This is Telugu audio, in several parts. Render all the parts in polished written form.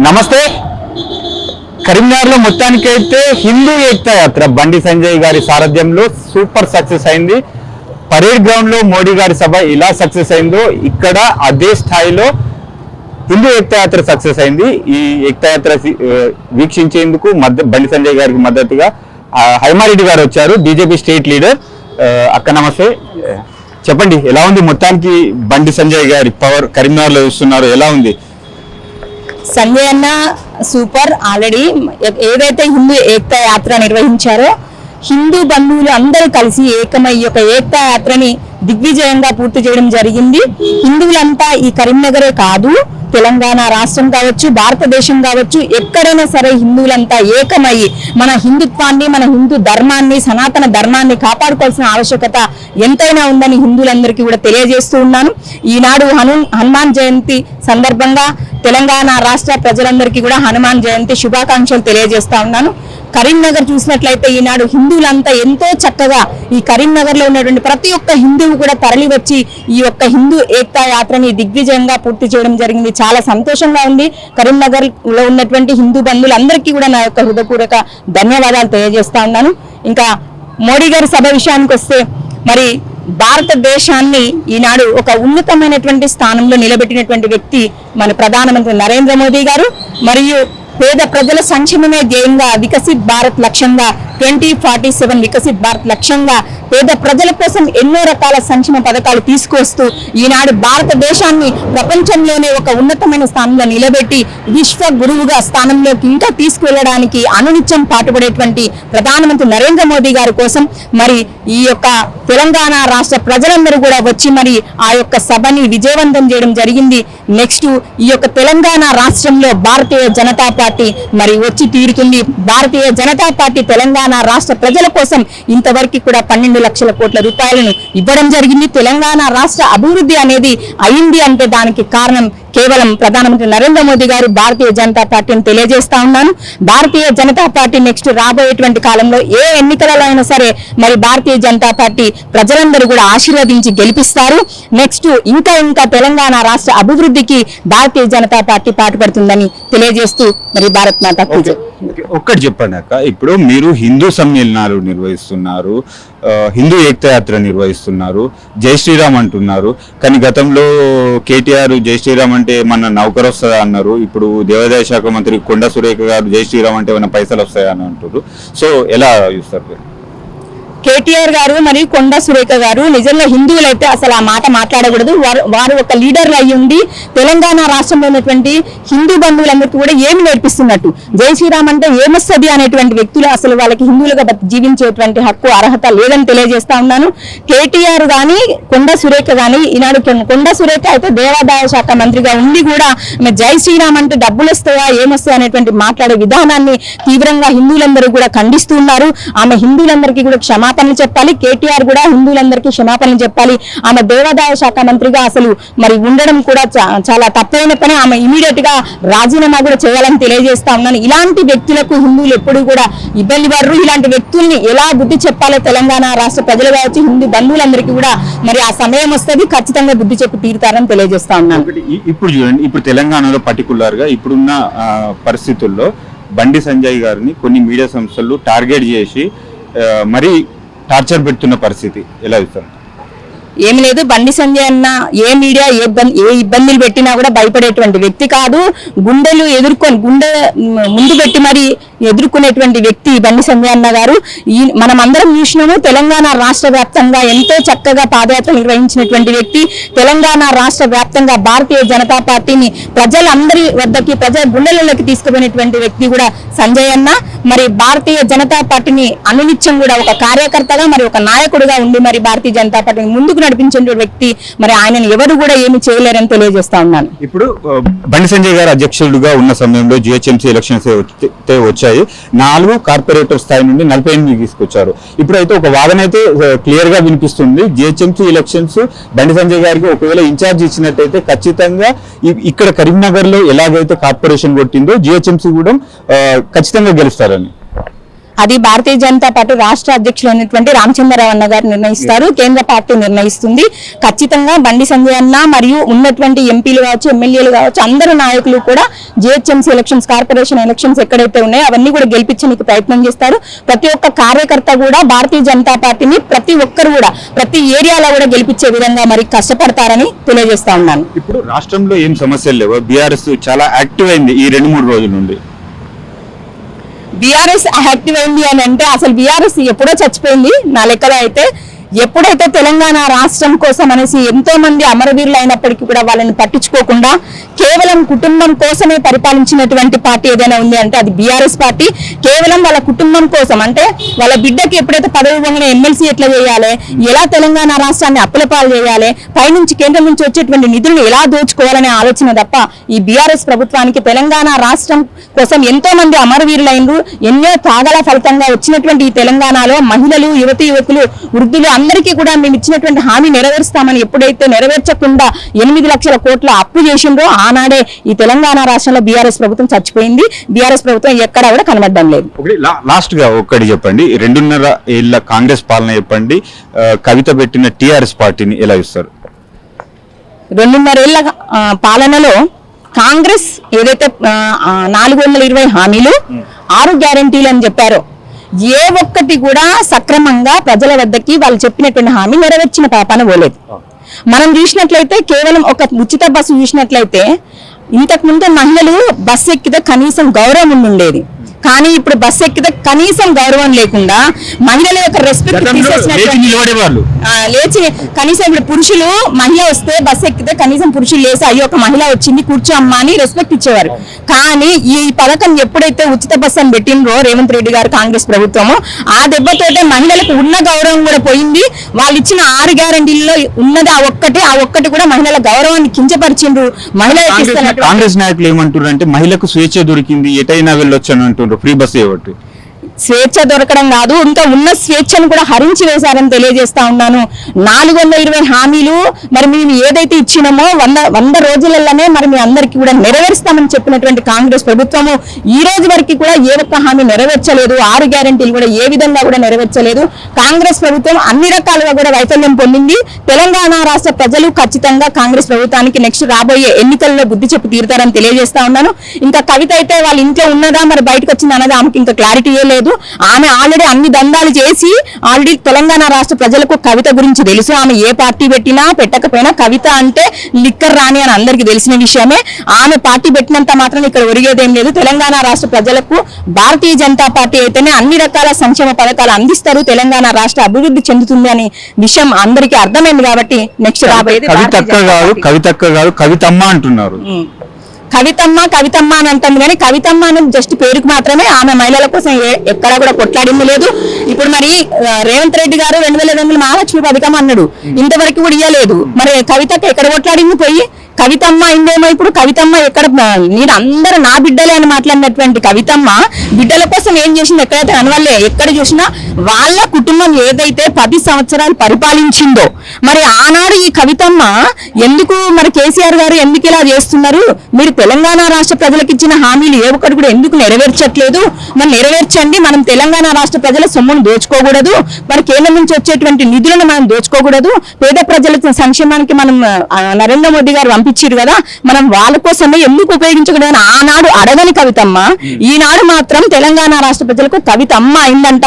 నమస్తే. కరీంనగర్లో మొత్తానికైతే హిందూ ఏకతా యాత్ర బండి సంజయ్ గారి సారథ్యంలో సూపర్ సక్సెస్ అయింది. పరేడ్ గ్రౌండ్ లో మోడీ గారి సభ ఇలా సక్సెస్ అయిందో ఇక్కడ అదే స్థాయిలో హిందూ ఏకతా యాత్ర సక్సెస్ అయింది. ఈ ఏకతా యాత్ర వీక్షించేందుకు బండి సంజయ్ గారికి మద్దతుగా హైమారెడ్డి గారు వచ్చారు, బీజేపీ స్టేట్ లీడర్. అక్క నమస్తే. చెప్పండి, ఎలా ఉంది మొత్తానికి బండి సంజయ్ గారి పవర్ కరీంనగర్లో చూస్తున్నారు, ఎలా ఉంది? సంజయ్ అన్న సూపర్. ఆల్రెడీ ఏదైతే హిందూ ఏకతా యాత్ర నిర్వహించారో హిందూ బంధువులు అందరూ కలిసి ఏకమై ఒక ఏకతా యాత్రని దిగ్విజయంగా పూర్తి చేయడం జరిగింది. హిందువులంతా ఈ కరీంనగరే కాదు, తెలంగాణ రాష్ట్రం కావచ్చు, భారతదేశం కావచ్చు, ఎక్కడైనా సరే హిందువులంతా ఏకమయ్యి మన హిందుత్వాన్ని, మన హిందూ ధర్మాన్ని, సనాతన ధర్మాన్ని కాపాడుకోవాల్సిన ఆవశ్యకత ఎంతైనా ఉందని హిందువులందరికీ కూడా తెలియజేస్తూ ఉన్నాను. ఈనాడు హనుమాన్ జయంతి సందర్భంగా తెలంగాణ రాష్ట్ర ప్రజలందరికీ కూడా హనుమాన్ జయంతి శుభాకాంక్షలు తెలియజేస్తా ఉన్నాను. కరీంనగర్ చూసినట్లయితే ఈనాడు హిందువులంతా ఎంతో చక్కగా ఈ కరీంనగర్ లో ఉన్నటువంటి ప్రతి ఒక్క హిందువు కూడా తరలి వచ్చి ఈ యొక్క హిందూ ఏకతా యాత్రని దిగ్విజయంగా పూర్తి చేయడం జరిగింది. చాలా సంతోషంగా ఉంది. కరీంనగర్ లో ఉన్నటువంటి హిందూ బంధువులందరికీ కూడా నా యొక్క హృదయపూర్వక ధన్యవాదాలు తెలియజేస్తా ఉన్నాను. ఇంకా మోడీ గారి సభ విషయానికి వస్తే, మరి భారతదేశాన్ని ఈనాడు ఒక ఉన్నతమైనటువంటి స్థానంలో నిలబెట్టినటువంటి వ్యక్తి మన ప్రధానమంత్రి నరేంద్ర మోదీ గారు. మరియు పేద ప్రజల సంక్షేమమే ధ్యేయంగా వికసిత్ భారత్ లక్ష్యంగా 2047 వికసిత్ భారత్ లక్ష్యంగా పేద ప్రజల కోసం ఎన్నో రకాల సంక్షేమ పథకాలు తీసుకొస్తూ ఈనాడు భారతదేశాన్ని ప్రపంచంలోనే ఒక ఉన్నతమైన స్థానంలో నిలబెట్టి విశ్వ గురువుగా స్థానంలోకి ఇంకా తీసుకువెళ్ళడానికి అనునిత్యం పాటుపడేటువంటి ప్రధానమంత్రి నరేంద్ర మోదీ గారి కోసం మరి ఈ యొక్క తెలంగాణ రాష్ట్ర ప్రజలందరూ కూడా వచ్చి మరి ఆ యొక్క సభని విజయవంతం చేయడం జరిగింది. నెక్స్ట్ ఈ యొక్క తెలంగాణ రాష్ట్రంలో భారతీయ జనతా పార్టీ మరి వచ్చి తీరుతుంది. భారతీయ జనతా పార్టీ తెలంగాణ రాష్ట్ర ప్రజల కోసం ఇంతవరకు కూడా 12 లక్షల కోట్ల రూపాయలను ఇవ్వడం జరిగింది. తెలంగాణ రాష్ట్ర అభివృద్ధి అనేది అయింది అంటే దానికి కారణం కేవలం ప్రధానమంత్రి నరేంద్ర మోదీ గారు, భారతీయ జనతా పార్టీని తెలియజేస్తా ఉన్నాను. భారతీయ జనతా పార్టీ నెక్స్ట్ రాబోయేటువంటి కాలంలో ఏ ఎన్నికలలో అయినా సరే మరి భారతీయ జనతా పార్టీ ప్రజలందరూ కూడా ఆశీర్వదించి గెలిపిస్తారు. నెక్స్ట్ ఇంకా ఇంకా తెలంగాణ రాష్ట్ర అభివృద్ధికి భారతీయ జనతా పార్టీ పాటుపడుతుందని తెలియజేస్తూ మరి భారత్ మాతా కీ జై. ఒక్కటి చెప్పండి అక్క, ఇప్పుడు మీరు హిందూ సమ్మేళనాలు నిర్వహిస్తున్నారు, హిందూ ఏకతా యాత్ర నిర్వహిస్తున్నారు, జై శ్రీరామ్ అంటున్నారు. కానీ గతంలో కేటీఆర్ జై శ్రీరామ్ అంటే మన నౌకరు వస్తుందా అన్నారు. ఇప్పుడు దేవాదాయ శాఖ మంత్రి కొండా సురేఖ గారు జై శ్రీరామ్ అంటే ఏమైనా పైసలు వస్తాయా అని అంటారు. సో ఎలా చూస్తారు? కేటీఆర్ గారు మరియు కొండా సురేఖ గారు నిజంగా హిందువులైతే అసలు ఆ మాట మాట్లాడకూడదు. వారు ఒక లీడర్లు అయ్యి ఉండి తెలంగాణ రాష్ట్రంలో ఉన్నటువంటి హిందూ బంధువులందరికీ కూడా ఏమి నేర్పిస్తున్నట్టు, జై శ్రీరామ్ అంటే ఏమొస్తుంది అనేటువంటి వ్యక్తులు అసలు వాళ్ళకి హిందువులుగా జీవించేటువంటి హక్కు అర్హత లేదని తెలియజేస్తా ఉన్నాను. కేటీఆర్ గాని కొండా సురేఖ గాని ఈనాడు కొండా సురేఖ అయితే దేవాదాయ శాఖ మంత్రిగా ఉండి కూడా జై శ్రీరామ్ అంటే డబ్బులు వస్తాయా ఏమొస్తాయా అనేటువంటి మాట్లాడే విధానాన్ని తీవ్రంగా హిందువులందరూ కూడా ఖండిస్తూ ఉన్నారు. ఆమె హిందువులందరికీ కూడా క్షమాపణలు చెప్పాలి. కేటీఆర్ కూడా హిందువులందరికీ క్షమాపణలు చెప్పాలి. ఆమె దేవాదాయ శాఖ మంత్రిగా అసలు మరి ఉండడం కూడా చాలా తప్పైన పని. ఆమె ఇమీడియట్ గా రాజీనామా కూడా చేయాలని తెలియజేస్తా ఉన్నాను. ఇలాంటి వ్యక్తులకు హిందువులు ఎప్పుడు కూడా ఇబ్బంది పడరు. ఇలాంటి వ్యక్తుల్ని ఎలా బుద్ధి చెప్పాలో తెలంగాణ రాష్ట్ర ప్రజలు కావచ్చు, హిందూ బంధువులందరికీ కూడా మరి ఆ సమయం వస్తుంది, ఖచ్చితంగా బుద్ధి చెప్పి తీరుతారని తెలియజేస్తా ఉన్నాను. ఇప్పుడు చూడండి, ఇప్పుడు తెలంగాణలో పర్టికులర్ గా ఇప్పుడున్న పరిస్థితుల్లో బండి సంజయ్ గారిని కొన్ని మీడియా సంస్థలు టార్గెట్ చేసి మరి టార్చర్ పెడుతున్న పరిస్థితి ఎలా ఇస్తారు? ఏమి లేదు, బండి సంజయ్ అన్న ఏ మీడియా ఏ ఇబ్బందులు పెట్టినా కూడా భయపడేటువంటి వ్యక్తి కాదు. గుండెలు ఎదుర్కొని గుండె ముందు పెట్టి మరి ఎదుర్కొనేటువంటి వ్యక్తి బండి సంజయ్ అన్న గారు. మనం అందరం చూసినాము, తెలంగాణ రాష్ట్ర వ్యాప్తంగా ఎంతో చక్కగా పాదయాత్ర నిర్వహించినటువంటి వ్యక్తి. తెలంగాణ రాష్ట్ర వ్యాప్తంగా భారతీయ జనతా పార్టీని ప్రజలందరి వద్దకి, ప్రజల గుండెలలోకి తీసుకుపోయినటువంటి వ్యక్తి కూడా సంజయ్ అన్న. మరి భారతీయ జనతా పార్టీని అనునిత్యం కూడా ఒక కార్యకర్తగా మరి ఒక నాయకుడిగా ఉండి మరి భారతీయ జనతా పార్టీని ముందుకు నడిపించే వ్యక్తి. మరి ఆయనను ఎవరు కూడా ఏమి చేయలేరని తెలియజేస్తా ఉన్నాను. ఇప్పుడు బండి సంజయ్ గారు అధ్యక్షుడిగా ఉన్న సమయంలో జిహెచ్ఎంసీ ఎలక్షన్స్ వచ్చాయి. 4 కార్పొరేటర్ స్థాయి నుండి 48 తీసుకొచ్చారు. ఇప్పుడైతే ఒక వాదన అయితే క్లియర్ గా వినిపిస్తుంది. జిహెచ్ఎంసీ ఎలక్షన్స్ బండి సంజయ్ గారికి ఒకవేళ ఇన్ఛార్జ్ ఇచ్చినట్టయితే ఖచ్చితంగా ఇక్కడ కరీంనగర్ లో ఎలాగైతే కార్పొరేషన్ కొట్టిందో జిహెచ్ఎంసీ కూడా ఖచ్చితంగా గెలుస్తారని. అది భారతీయ జనతా పార్టీ రాష్ట్ర అధ్యక్షులు అయినటువంటి రామచంద్రరావు అన్న గారు నిర్ణయిస్తారు, కేంద్ర పార్టీ నిర్ణయిస్తుంది. ఖచ్చితంగా బండి సంజయ్ అన్న మరియు ఉన్నటువంటి ఎంపీలు కావచ్చు, ఎమ్మెల్యేలు కావచ్చు, అందరు నాయకులు కూడా జిహెచ్ఎంసీ ఎలక్షన్స్, కార్పొరేషన్ ఎలక్షన్స్ ఎక్కడైతే ఉన్నాయో అవన్నీ కూడా గెలిపించడానికి ప్రయత్నం చేస్తారు. ప్రతి ఒక్క కార్యకర్త కూడా భారతీయ జనతా పార్టీని ప్రతి ఒక్కరు కూడా ప్రతి ఏరియాలో కూడా గెలిపించే విధంగా మరి కష్టపడతారని తెలియజేస్తా ఉన్నాను. ఇప్పుడు రాష్ట్రంలో ఏం సమస్యలు లేవు, బీఆర్ఎస్ చాలా యాక్టివ్ అయింది ఈ 2-3 రోజుల నుండి. బీఆర్ఎస్ యాక్టివ్ అయింది అని అంటే అసలు బీఆర్ఎస్ ఎప్పుడో చచ్చిపోయింది నా లెక్కలో అయితే. ఎప్పుడైతే తెలంగాణ రాష్ట్రం కోసం అనేసి ఎంతో మంది అమరవీరులు అయినప్పటికీ కూడా వాళ్ళని పట్టించుకోకుండా కేవలం కుటుంబం కోసమే పరిపాలించినటువంటి పార్టీ ఏదైనా ఉంది అంటే అది బీఆర్ఎస్ పార్టీ. కేవలం వాళ్ళ కుటుంబం కోసం, అంటే వాళ్ళ బిడ్డకి ఎప్పుడైతే పదవి ఇవ్వగానే ఎమ్మెల్సీ ఎట్లా చేయాలి, ఎలా తెలంగాణ రాష్ట్రాన్ని అప్పులపాలు చేయాలి, పైనుంచి కేంద్రం నుంచి వచ్చేటువంటి నిధులను ఎలా దోచుకోవాలనే ఆలోచన తప్ప ఈ బీఆర్ఎస్ ప్రభుత్వానికి తెలంగాణ రాష్ట్రం కోసం ఎంతో మంది అమరవీరులైనరు, ఎన్నో త్యాగాల ఫలితంగా వచ్చినటువంటి ఈ తెలంగాణలో మహిళలు, యువతీ యువకులు, వృద్ధులు అందరికీ కూడా మేము ఇచ్చినటువంటి హామీ నెరవేరుస్తామని ఎప్పుడైతే నెరవేర్చకుండా 8 లక్షల కోట్ల అప్పు చేసిండ్రో ఆనాడే ఈ తెలంగాణ రాష్ట్రంలో బీఆర్ఎస్ ప్రభుత్వం చచ్చిపోయింది. బీఆర్ఎస్ ప్రభుత్వం ఎక్కడా కూడా కనబడడం లేదు. లాస్ట్ గా ఒక్కటి చెప్పండి, 2.5 ఏళ్ల కాంగ్రెస్ పాలన చెప్పండి, కవిత పెట్టిన టిఆర్ఎస్ పార్టీని ఎలా ఇస్తారు? 2.5 ఏళ్ల పాలనలో కాంగ్రెస్ ఏదైతే 420 హామీలు, 6 గ్యారెంటీలు అని చెప్పారో ఏ ఒక్కటి కూడా సక్రమంగా ప్రజల వద్దకి వాళ్ళు చెప్పినటువంటి హామీ నెరవేర్చిన పాపాన పోలేదు. మనం చూసినట్లయితే కేవలం ఒక ఉచిత బస్సు చూసినట్లయితే ఇంతకు ముందు మహిళలు బస్సు ఎక్కితే కనీసం గౌరవం ఉండేది, కానీ ఇప్పుడు బస్సు ఎక్కితే కనీసం గౌరవం లేకుండా మహిళల యొక్క రెస్పెక్ట్ లేచి కనీసం ఇప్పుడు పురుషులు మహిళ వస్తే బస్సు ఎక్కితే కనీసం పురుషులు లేచి అయ్యో ఒక మహిళ వచ్చింది కూర్చో అమ్మా అని రెస్పెక్ట్ ఇచ్చేవారు. కానీ ఈ పథకం ఎప్పుడైతే ఉచిత బస్సు అని పెట్టిండ్రో రేవంత్ రెడ్డి గారు కాంగ్రెస్ ప్రభుత్వము, ఆ దెబ్బతోటే మహిళలకు ఉన్న గౌరవం కూడా పోయింది. వాళ్ళు ఇచ్చిన 6 గ్యారెంటీల్లో ఉన్నది ఆ ఒక్కటి కూడా మహిళల గౌరవాన్ని కించపరిచిండ్రు. మహిళలకు కాంగ్రెస్ నాయకులు ఏమంటారు అంటే మహిళకు స్వేచ్ఛ దొరికింది, ఎటైనా వెళ్ళొచ్చు అని అంటున్నారు, ఫ్రీ బస్ ఇవ్వట్టు. స్వేచ్ఛ దొరకడం కాదు, ఇంకా ఉన్న స్వేచ్ఛను కూడా హరించి వేశారని తెలియజేస్తా ఉన్నాను. 420 హామీలు మరి మేము ఏదైతే ఇచ్చినామో 100 రోజులలోనే మరి మీ అందరికీ కూడా నెరవేరుస్తామని చెప్పినటువంటి కాంగ్రెస్ ప్రభుత్వము ఈ రోజు వరకు కూడా ఏ ఒక్క హామీ నెరవేర్చలేదు. 6 గ్యారెంటీలు కూడా ఏ విధంగా కూడా నెరవేర్చలేదు. కాంగ్రెస్ ప్రభుత్వం అన్ని రకాలుగా కూడా వైఫల్యం పొందింది. తెలంగాణ రాష్ట్ర ప్రజలు ఖచ్చితంగా కాంగ్రెస్ ప్రభుత్వానికి నెక్స్ట్ రాబోయే ఎన్నికల్లో బుద్ధి చెప్పి తీరుతారని తెలియజేస్తా ఉన్నాను. ఇంకా కవిత అయితే వాళ్ళ ఇంట్లో ఉన్నదా మరి బయటకు వచ్చింది అన్నది ఆమెకి ఇంకా క్లారిటీయే లేదు. ఆమె ఆల్రెడీ అన్ని దందాలు చేసి ఆల్రెడీ తెలంగాణ రాష్ట్ర ప్రజలకు కవిత గురించి తెలుసు. ఆమె ఏ పార్టీ పెట్టినా పెట్టకపోయినా కవిత అంటే లిక్కర్ రాణి అని అందరికీ తెలిసిన విషయమే. ఆమె పార్టీ పెట్టినంత మాత్రం ఇక్కడ ఒరిగేదేం లేదు. తెలంగాణ రాష్ట్ర ప్రజలకు భారతీయ జనతా పార్టీ అయితేనే అన్ని రకాల సంక్షేమ పథకాలు అందిస్తారు, తెలంగాణ రాష్ట్ర అభివృద్ధి చెందుతుంది అనే విషయం అందరికీ అర్థమైంది. కాబట్టి నెక్స్ట్ రాబోయేది కవితమ్మ అంటున్నారు. కవితమ్మ అని అంటుంది కానీ కవితమ్మ అనేది జస్ట్ పేరుకు మాత్రమే. ఆమె మహిళల కోసం ఎక్కడా కూడా కొట్లాడింది లేదు. ఇప్పుడు మరి రేవంత్ రెడ్డి గారు 2008 మహాలక్ష్మి పథకం అన్నాడు, ఇంతవరకు కూడా ఇయ్యలేదు. మరి కవితకి ఎక్కడ కొట్లాడింది పోయి? కవితమ్మ అయిందేమో ఇప్పుడు. కవితమ్మ ఎక్కడ, నేను అందరూ నా బిడ్డలే అని మాట్లాడినటువంటి కవితమ్మ బిడ్డల కోసం ఏం చేసింది? ఎక్కడైతే అనవల్లే, ఎక్కడ చూసినా వాళ్ళ కుటుంబం ఏదైతే 10 సంవత్సరాలు పరిపాలించిందో మరి ఆనాడు ఈ కవితమ్మ ఎందుకు మరి కేసీఆర్ గారు ఎందుకు ఇలా చేస్తున్నారు? మీరు తెలంగాణ రాష్ట్ర ప్రజలకు ఇచ్చిన హామీలు ఏ ఒక్కటి కూడా ఎందుకు నెరవేర్చట్లేదు? మరి నెరవేర్చండి. మనం తెలంగాణ రాష్ట్ర ప్రజల సొమ్మును దోచుకోకూడదు, మరి కేంద్రం నుంచి వచ్చేటువంటి నిధులను మనం దోచుకోకూడదు. పేద ప్రజల సంక్షేమానికి మనం నరేంద్ర మోదీ గారు పంపించారు కదా, మనం వాళ్ళ కోసమే ఎందుకు ఉపయోగించకూడదని ఆనాడు అడగని కవితమ్మ ఈనాడు మాత్రం తెలంగాణ రాష్ట్ర ప్రజలకు కవితమ్మ అయిందంట.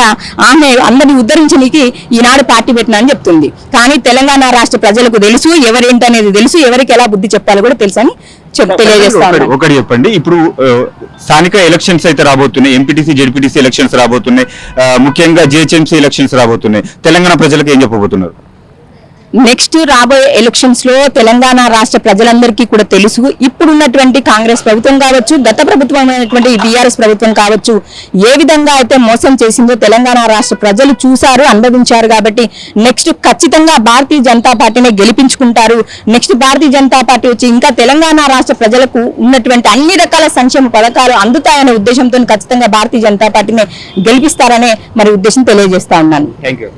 ఆమె అందరినీ ఉద్ధరించడానికి ఈనాడు పార్టీ పెట్టినా అని చెప్తుంది. కానీ తెలంగాణ రాష్ట్ర ప్రజలకు తెలుసు ఎవరేంటనేది తెలుసు, ఎవరికి ఎలా బుద్ధి చెప్పాలో కూడా తెలుసు అని తెలియజేస్తాను. ఒకటి చెప్పండి, ఇప్పుడు స్థానిక ఎలక్షన్స్ అయితే రాబోతున్నాయి, ఎంపీటీసీ జెడ్పీటీసీ ఎలక్షన్స్ రాబోతున్నాయి, ముఖ్యంగా జిహెచ్ఎంసీ ఎలక్షన్స్ రాబోతున్నాయి. తెలంగాణ ప్రజలకు ఏం చెప్పబోతున్నారు? నెక్స్ట్ రాబోయే ఎలక్షన్స్ లో తెలంగాణ రాష్ట్ర ప్రజలందరికీ కూడా తెలుసు ఇప్పుడున్నటువంటి కాంగ్రెస్ ప్రభుత్వం కావచ్చు, గత ప్రభుత్వమైనటువంటి బీఆర్ఎస్ ప్రభుత్వం కావచ్చు ఏ విధంగా అయితే మోసం చేసిందో తెలంగాణ రాష్ట్ర ప్రజలు చూశారు, అనుభవించారు. కాబట్టి నెక్స్ట్ ఖచ్చితంగా భారతీయ జనతా పార్టీని గెలిపించుకుంటారు. నెక్స్ట్ భారతీయ జనతా పార్టీ వచ్చి ఇంకా తెలంగాణ రాష్ట్ర ప్రజలకు ఉన్నటువంటి అన్ని రకాల సంక్షేమ పథకాలు అందుతాయనే ఉద్దేశంతో ఖచ్చితంగా భారతీయ జనతా పార్టీని గెలిపిస్తారనే మరి ఉద్దేశం తెలియజేస్తా ఉన్నాను. థాంక్యూ.